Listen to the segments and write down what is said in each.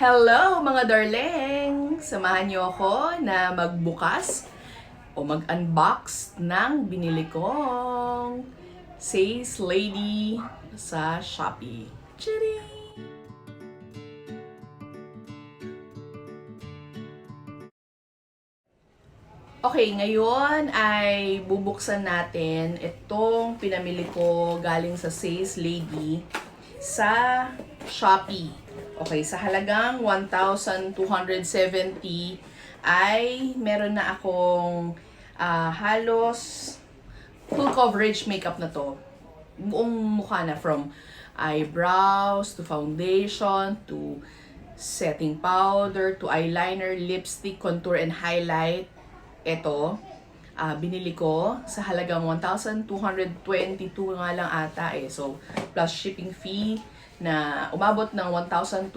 Hello mga darling! Samahan niyo ako na magbukas o mag-unbox ng binili kong Sace Lady sa Shopee. Chiri! Okay, ngayon ay bubuksan natin itong pinamili ko galing sa Sace Lady sa Shopee. Okay, sa halagang 1,270 ay meron na akong halos full coverage makeup na to. Buong mukha na, from eyebrows to foundation to setting powder to eyeliner, lipstick, contour, and highlight. Ito, binili ko sa halagang 1,222 nga lang ata eh. So, plus shipping fee na umabot ng 1,270.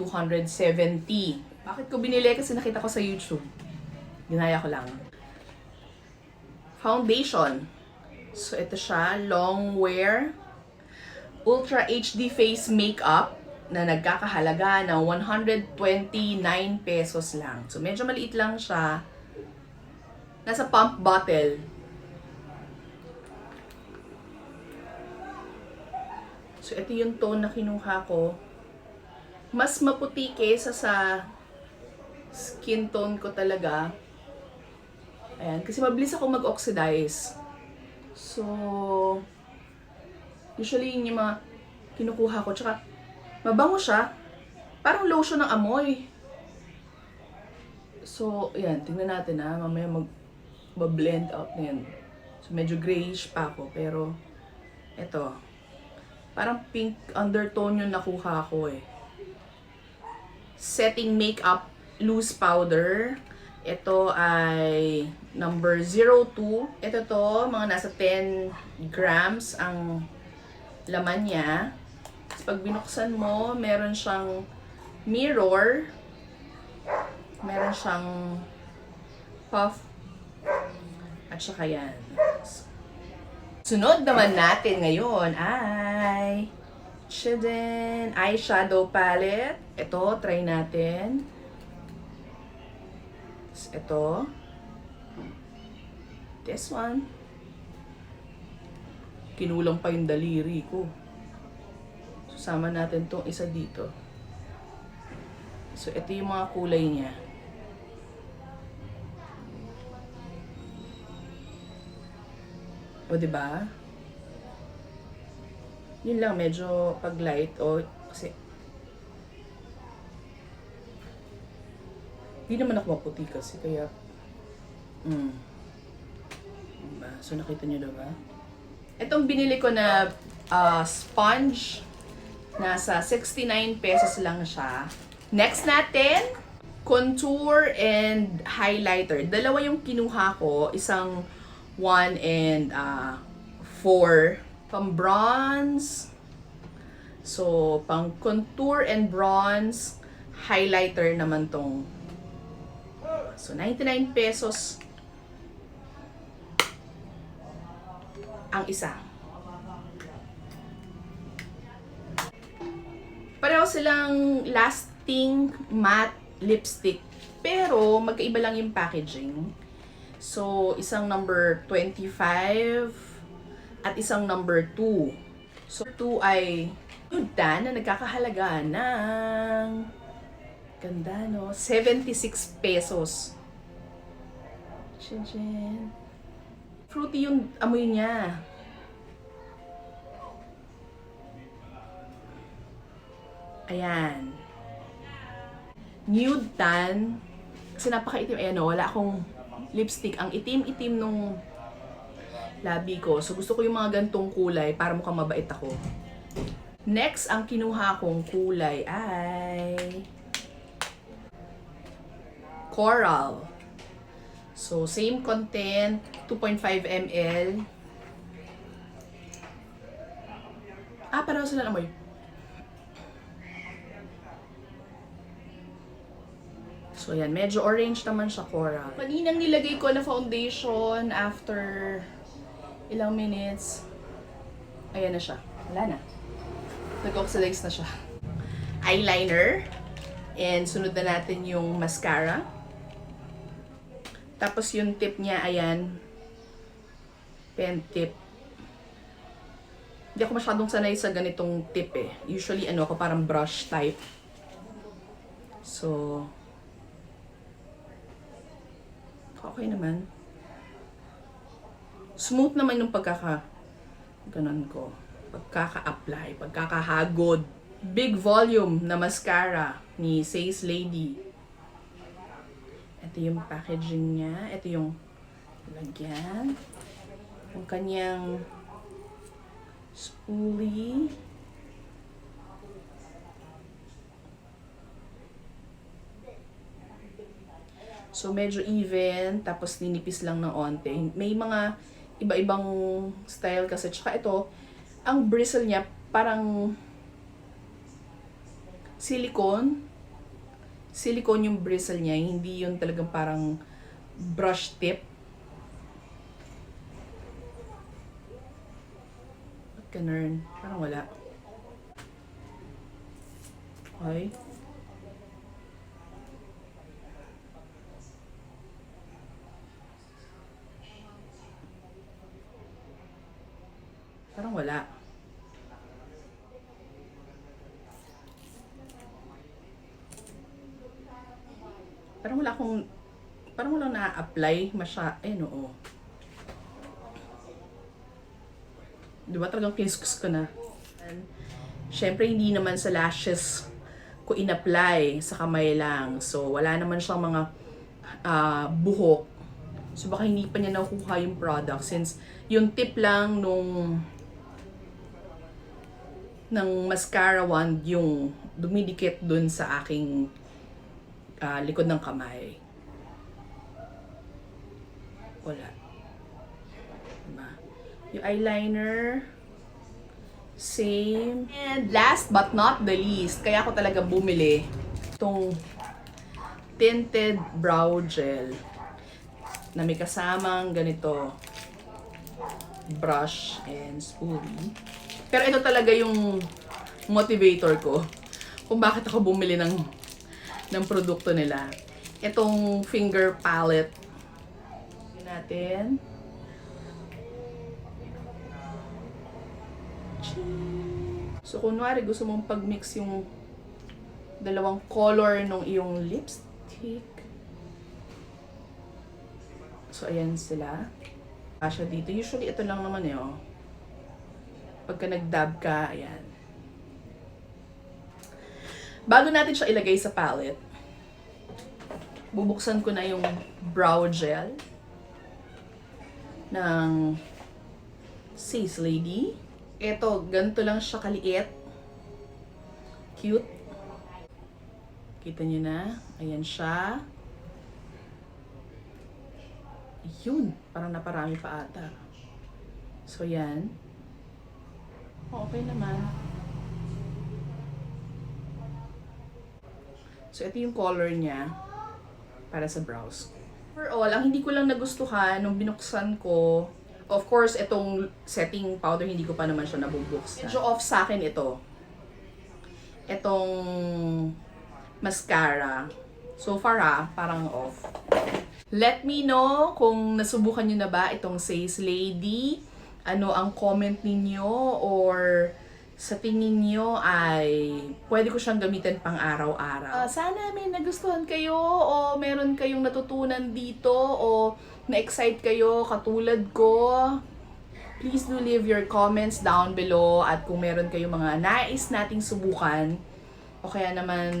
Bakit ko binili? Kasi nakita ko sa YouTube. Ginaya ko lang. Foundation. So, ito siya. Long wear. Ultra HD face makeup na nagkakahalaga ng 129 pesos lang. So, medyo maliit lang siya. Nasa pump bottle. So, ito yung tone na kinuha ko. Mas maputi kaysa sa skin tone ko talaga. Ayan. Kasi mabilis ako mag-oxidize. So, usually yun yung mga kinukuha ko. Tsaka, mabango siya. Parang lotion ng amoy. So, ayan. Tingnan natin ha. Mamaya mag-blend out na yan. So, medyo grayish pa ako. Pero, eto. Parang pink undertone yung nakuha ko eh. Setting makeup loose powder. Ito ay number 02. Ito to, mga nasa 10 grams ang laman niya. Pag binuksan mo, meron siyang mirror. Meron siyang puff. At saka yan. Sunod naman natin ngayon ay eyeshadow palette. Ito, try natin. Ito. This one. Kinulang pa yung daliri ko. Susama natin tong isa dito. So, ito yung mga kulay niya. O, diba? Yun lang, medyo pag light o kasi hindi naman ako maputi kasi kaya diba? So, nakita nyo diba? Itong binili ko na sponge, nasa 69 pesos lang siya. Next natin, contour and highlighter. Dalawa yung kinuha ko, isang 1 and 4. Pang bronze. So, pang contour and bronze, highlighter naman tong. So, 99 pesos ang isa. Pareho silang lasting matte lipstick. Pero, magkaiba lang yung packaging. So, isang number 25 at isang number 2. So, 2 ay Nude na nagkakahalaga ng ganda, no? 76 pesos. Chinchin. Fruity yung amoy niya. Ayan. Nude tan. Kasi napakaitim. Ayan, no? Wala akong lipstick. Ang itim-itim nung labi ko. So, gusto ko yung mga gantong kulay para mukhang mabait ako. Next, ang kinuha kong kulay ay coral. So, same content, 2.5 ml. Pareho sila namoy. So, yan. Medyo orange naman siya, coral. Kaninang nilagay ko na foundation after ilang minutes. Ayan na siya. Wala na. Nag-oxidize na siya. Eyeliner. And sunod na natin yung mascara. Tapos yung tip niya, ayan, pen tip. Hindi ako masyadong sanay sa ganitong tip eh. Usually, ako parang brush type. So, okay naman. Smooth naman yung ganon ko. Pagkaka-apply, pagkakahagod. Big volume na mascara ni Sace Lady. Ito yung packaging niya. Ito yung lagyan. Yung kanyang spoolie. So, medyo even. Tapos, ninipis lang ng onte. May mga iba-ibang style kasi. Tsaka ito, ang bristle niya parang silicone. Silicone yung bristle niya. Hindi yun talagang parang brush tip. Ba't ganun? Parang wala. Okay. Parang wala. Parang wala na-apply ayun, oo. Diba talagang kiniskus ko na. Syempre, hindi naman sa lashes ko in-apply, sa kamay lang. So, wala naman siyang mga buhok. So, baka hindi pa niya nakukuha yung product since yung tip lang ng mascara wand yung dumidikit dun sa aking likod ng kamay. Wala. Diba? Yung eyeliner, same. And last but not the least, kaya ako talaga bumili itong tinted brow gel na may kasamang ganito brush and spoolie. Pero ito talaga yung motivator ko kung bakit ako bumili ng produkto nila. Itong finger palette. Yun natin. So, kunwari gusto mong pag-mix yung dalawang color ng iyong lipstick. So, ayan sila. Siya dito. Usually, ito lang naman eh, oh. Pagka nag-dab ka, ayan. Bago natin siya ilagay sa palette, bubuksan ko na yung brow gel ng Sace Lady. Ito, ganito lang siya kaliit. Cute. Kita nyo na. Ayan siya. Yun. Parang naparami pa ata. So, yan. Okay naman. So, ito yung color niya para sa brows. Overall, ang hindi ko lang nagustuhan nung binuksan ko, of course, itong setting powder, hindi ko pa naman siya nabubuksan. Medyo off sa akin ito. Itong mascara. So far parang off. Let me know kung nasubukan nyo na ba itong Sace Lady. Ano ang comment ninyo or sa tingin nyo ay pwede ko siyang gamitin pang araw-araw. Sana may nagustuhan kayo o meron kayong natutunan dito o na-excite kayo katulad ko. Please do leave your comments down below at kung meron kayong mga nais nating subukan o kaya naman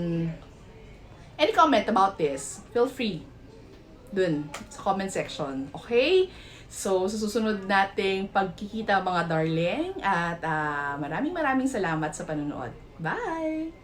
any comment about this, feel free dun sa comment section. Okay? So, sa susunod nating pagkikita mga darling at maraming salamat sa panonood. Bye!